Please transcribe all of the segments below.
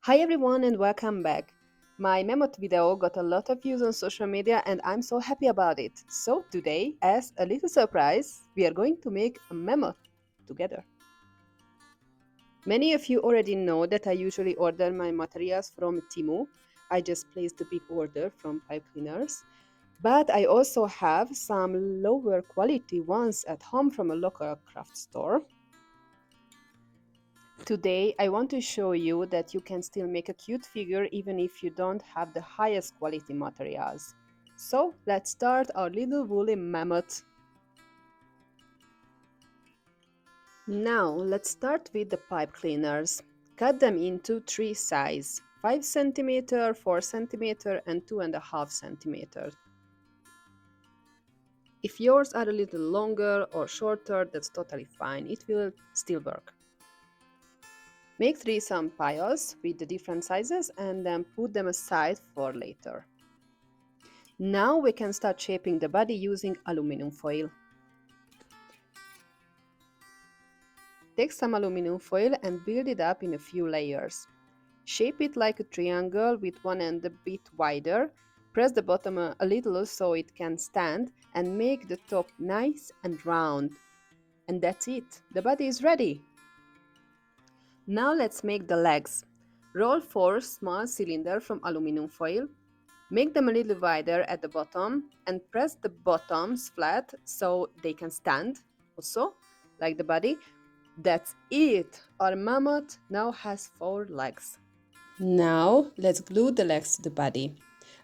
Hi everyone and welcome back. My mammoth video got a lot of views on social media and I'm so happy about it. So today, as a little surprise, we are going to make a mammoth together. Many of you already know that I usually order my materials from Temu. I just placed a big order from pipe cleaners. But I also have some lower quality ones at home from a local craft store. Today, I want to show you that you can still make a cute figure even if you don't have the highest quality materials. So, let's start our little woolly mammoth. Now, let's start with the pipe cleaners. Cut them into three sizes: 5 cm, 4 cm, and 2.5 cm. If yours are a little longer or shorter, that's totally fine, it will still work. Make 3 some piles with the different sizes and then put them aside for later. Now we can start shaping the body using aluminum foil. Take some aluminum foil and build it up in a few layers. Shape it like a triangle with one end a bit wider. Press the bottom a little so it can stand and make the top nice and round. And that's it. The body is ready. Now let's make the legs. Roll 4 small cylinders from aluminum foil. Make them a little wider at the bottom and press the bottoms flat so they can stand also, like the body. That's it! Our mammoth now has 4 legs. Now let's glue the legs to the body.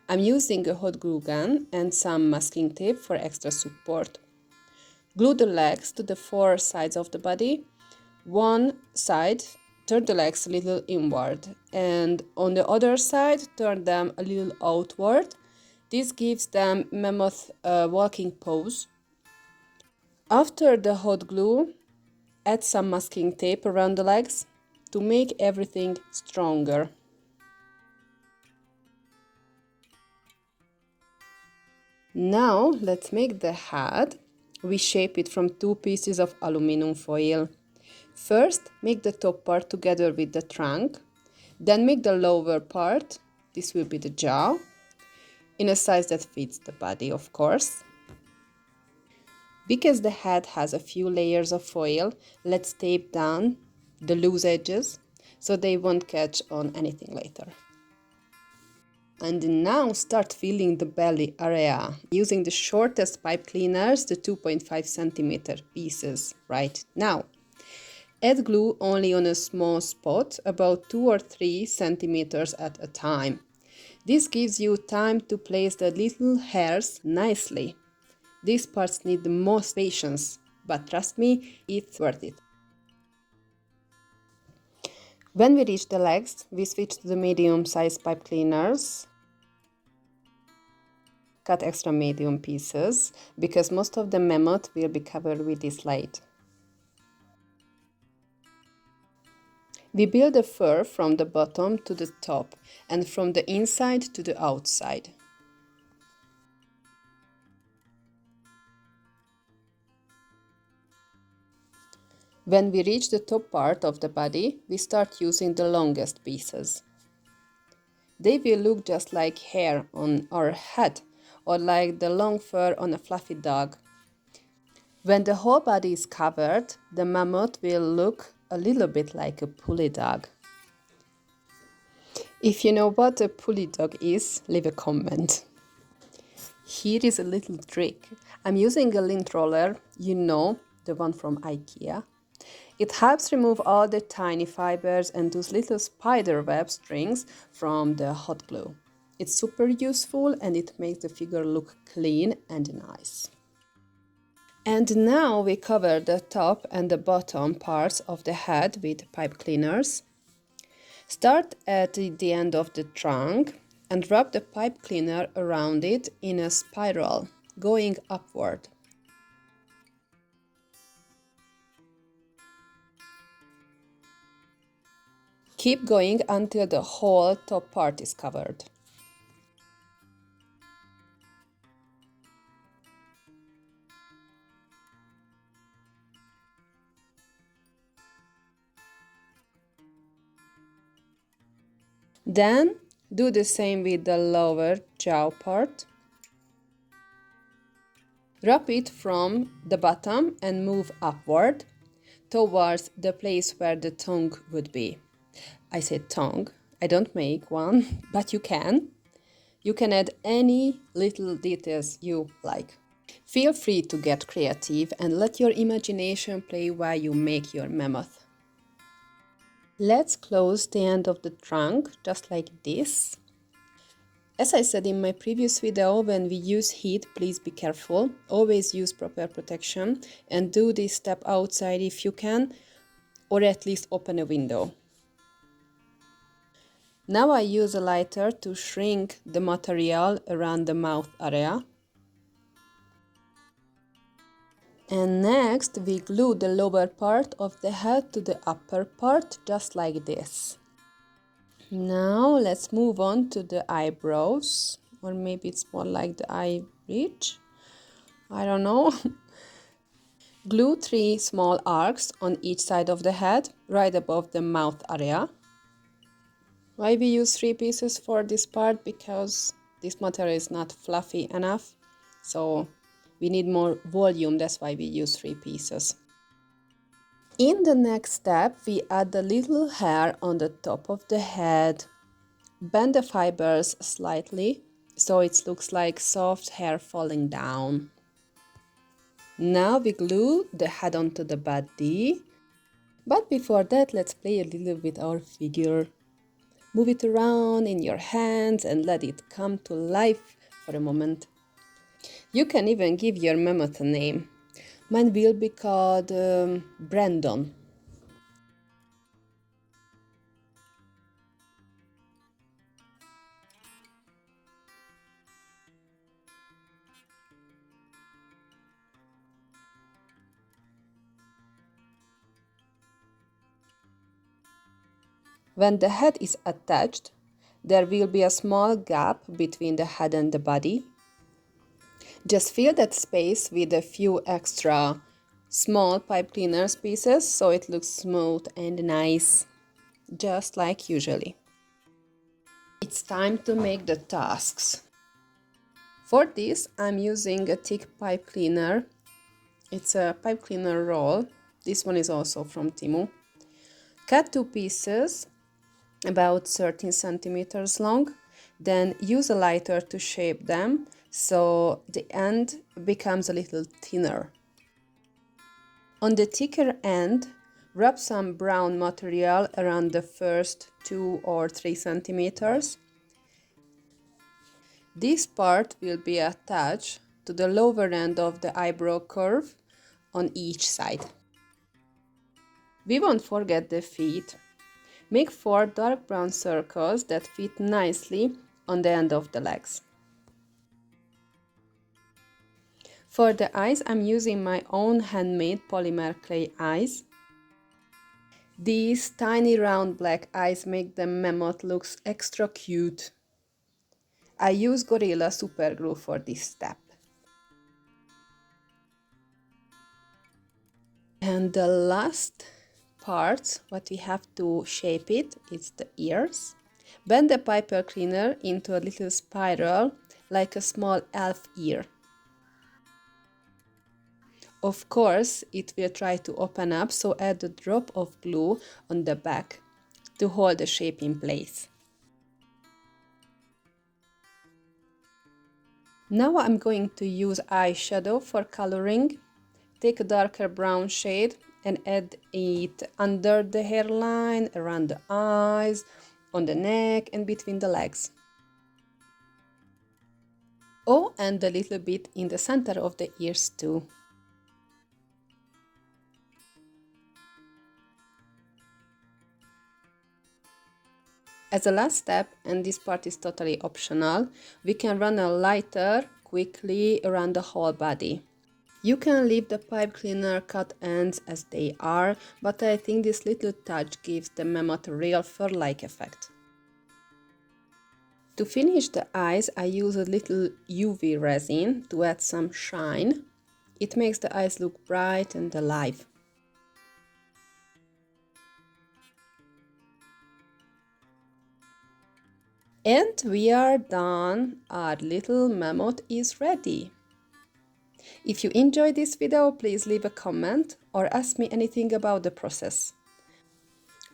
I'm using a hot glue gun and some masking tape for extra support. Glue the legs to the 4 sides of the body. One side, turn the legs a little inward, and on the other side, turn them a little outward. This gives them mammoth walking pose. After the hot glue, add some masking tape around the legs to make everything stronger. Now let's make the head. We shape it from 2 pieces of aluminum foil. First, make the top part together with the trunk. Then make the lower part, this will be the jaw, in a size that fits the body, of course. Because the head has a few layers of foil, let's tape down the loose edges so they won't catch on anything later. And now start filling the belly area using the shortest pipe cleaners, the 2.5 centimeter pieces right now. Add glue only on a small spot, about 2 or 3 centimeters at a time. This gives you time to place the little hairs nicely. These parts need the most patience, but trust me, it's worth it. When we reach the legs, we switch to the medium-sized pipe cleaners. Cut extra medium pieces, because most of the mammoth will be covered with this lace. We build the fur from the bottom to the top and from the inside to the outside. When we reach the top part of the body, we start using the longest pieces. They will look just like hair on our head or like the long fur on a fluffy dog. When the whole body is covered, the mammoth will look a little bit like a pulley dog. If you know what a pulley dog is, leave a comment. Here is a little trick. I'm using a lint roller, you know, the one from IKEA. It helps remove all the tiny fibers and those little spider web strings from the hot glue. It's super useful and it makes the figure look clean and nice. And now we cover the top and the bottom parts of the head with pipe cleaners. Start at the end of the trunk and rub the pipe cleaner around it in a spiral, going upward. Keep going until the whole top part is covered. Then do the same with the lower jaw part. Wrap it from the bottom and move upward towards the place where the tongue would be. I said tongue. I don't make one, but you can. You can add any little details you like. Feel free to get creative and let your imagination play while you make your mammoth. Let's close the end of the trunk just like this. As I said in my previous video, when we use heat, please be careful. Always use proper protection and do this step outside if you can, or at least open a window. Now I use a lighter to shrink the material around the mouth area. And next we glue the lower part of the head to the upper part, just like this. Now let's move on to the eyebrows, or maybe it's more like the eye bridge. I don't know. Glue 3 small arcs on each side of the head, right above the mouth area. Why we use 3 pieces for this part? Because this material is not fluffy enough, so we need more volume, that's why we use 3 pieces. In the next step, we add a little hair on the top of the head. Bend the fibers slightly, so it looks like soft hair falling down. Now we glue the head onto the body. But before that, let's play a little with our figure. Move it around in your hands and let it come to life for a moment. You can even give your mammoth a name. Mine will be called Brandon. When the head is attached, there will be a small gap between the head and the body. Just fill that space with a few extra small pipe cleaner pieces so it looks smooth and nice, just like usually. It's time to make the tusks. For this, I'm using a thick pipe cleaner. It's a pipe cleaner roll. This one is also from Temu. Cut 2 pieces about 13 centimeters long, then use a lighter to shape them so the end becomes a little thinner. On the thicker end, rub some brown material around the first 2 or 3 centimeters. This part will be attached to the lower end of the eyebrow curve on each side. We won't forget the feet. Make 4 dark brown circles that fit nicely on the end of the legs. For the eyes, I'm using my own handmade polymer clay eyes. These tiny round black eyes make the mammoth look extra cute. I use Gorilla Super Glue for this step. And the last part, what we have to shape it, is the ears. Bend the piper cleaner into a little spiral, like a small elf ear. Of course, it will try to open up, so add a drop of glue on the back to hold the shape in place. Now I'm going to use eyeshadow for coloring. Take a darker brown shade and add it under the hairline, around the eyes, on the neck and between the legs. Oh, and a little bit in the center of the ears too. As a last step, and this part is totally optional, we can run a lighter quickly around the whole body. You can leave the pipe cleaner cut ends as they are, but I think this little touch gives the mammoth a real fur-like effect. To finish the eyes, I use a little UV resin to add some shine. It makes the eyes look bright and alive. And we are done. Our little mammoth is ready. If you enjoyed this video, please leave a comment or ask me anything about the process.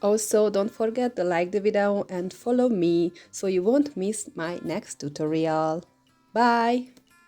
Also, don't forget to like the video and follow me so you won't miss my next tutorial. Bye!